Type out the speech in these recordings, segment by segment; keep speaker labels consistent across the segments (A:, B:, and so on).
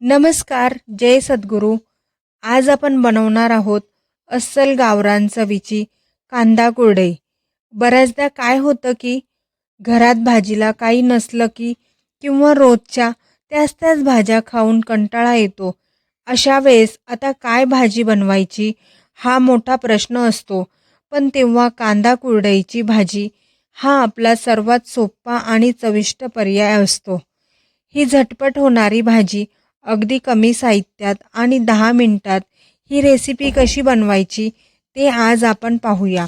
A: नमस्कार, जय सद्गुरू. आज आपण बनवणार आहोत अस्सल गावरान चवीची कांदा कुरडई. बऱ्याचदा काय होतं की घरात भाजीला काही नसलं की किंवा रोजच्या त्याच त्याच भाज्या खाऊन कंटाळा येतो. अशा वेळेस आता काय भाजी बनवायची हा मोठा प्रश्न असतो. पण तेव्हा कांदा कुरडईची भाजी हा आपला सर्वात सोपा आणि चविष्ट पर्याय असतो. ही झटपट होणारी भाजी अगदी कमी साहित्यात आणि 10 मिनिटात ही रेसिपी कशी बनवायची ते आज आपण पाहूया.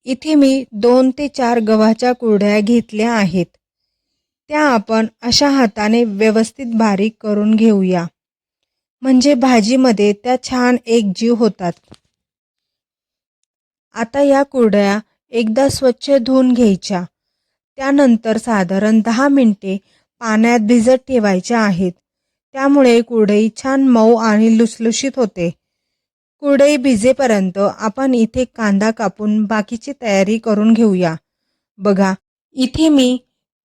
A: इथे मी 2 ते 4 गव्हाच्या कुरडया घेतल्या आहेत. त्या आपण अशा हाताने व्यवस्थित बारीक करून घेऊया. म्हणजे भाजीमध्ये त्या छान एकजीव होतात. आता या कुरडया एकदा स्वच्छ धुवून घ्यायच्या. त्यानंतर साधारण 10 मिनिटे पाण्यात भिजत ठेवायच्या आहेत. त्यामुळे कुरडई छान मऊ आणि लुसलुशीत होते. कुरडई भिजेपर्यंत आपण इथे कांदा कापून बाकीची तयारी करून घेऊया. बघा, इथे मी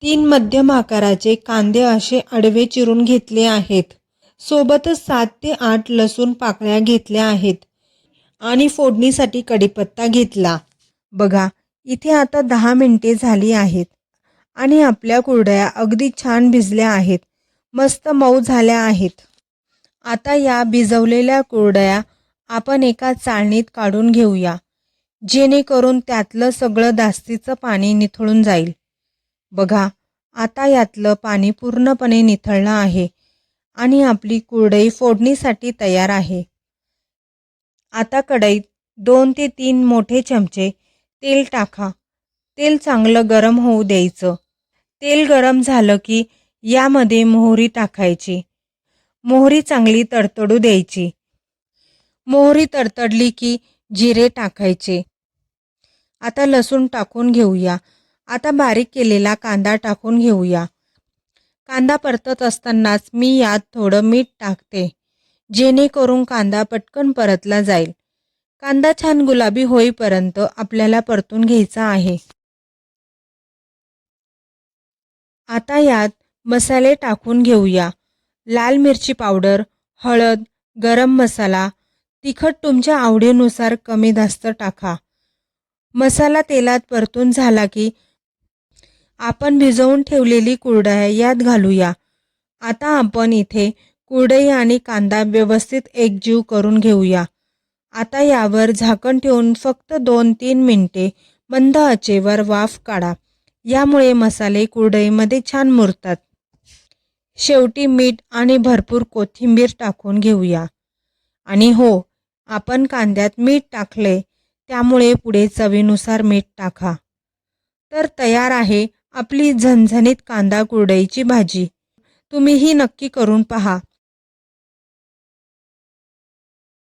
A: 3 मध्यम आकाराचे कांदे असे आडवे चिरून घेतले आहेत. सोबतच 7 ते 8 लसूण पाकळ्या घेतल्या आहेत आणि फोडणीसाठी कढीपत्ता घेतला. बघा, इथे आता 10 मिनिटे झाली आहेत आणि आपल्या कुरडया अगदी छान भिजल्या आहेत. मस्त मऊ झाल्या आहेत. आता या भिजवलेल्या कुरडया आपण एका चाळणीत काढून घेऊया, जेणेकरून त्यातलं सगळं जास्तीचं पाणी निथळून जाईल. बघा, आता यातलं पाणी पूर्णपणे निथळलं आहे आणि आपली कुरडई फोडणीसाठी तयार आहे. आता कढईत 2 ते 3 मोठे चमचे तेल टाका. तेल चांगलं गरम होऊ द्यायचं. तेल गरम झालं की यामध्ये मोहरी टाकायची. मोहरी चांगली तडतडू द्यायची. मोहरी तडतडली की जिरे टाकायचे. आता लसूण टाकून घेऊया. आता बारीक केलेला कांदा टाकून घेऊया. कांदा परतत असतानाच मी यात थोडं मीठ टाकते, जेणेकरून कांदा पटकन परतला जाईल. कांदा छान गुलाबी होईपर्यंत आपल्याला परतून घ्यायचा आहे. आता यात मसाले टाकून घेऊया. लाल मिरची पावडर, हळद, गरम मसाला, तिखट तुमच्या आवडीनुसार कमी जास्त टाका. मसाला तेलात परतून झाला की आपण भिजवून ठेवलेली कुरडया यात घालूया. आता आपण इथे कुरडई आणि कांदा व्यवस्थित एकजीव करून घेऊया. आता यावर झाकण ठेवून फक्त 2-3 मिनिटे मंद आचेवर वाफ काढा. यामुळे मसाले कुरडईमध्ये छान मुरतात. शेवटी मीठ आणि भरपूर कोथिंबीर टाकून घेऊया. आणि हो, आपण कांद्यात मीठ टाकले, त्यामुळे पुढे चवीनुसार मीठ टाका. तर तयार आहे आपली झणझणीत कांदा कुरडईची भाजी. तुम्हीही नक्की करून पहा.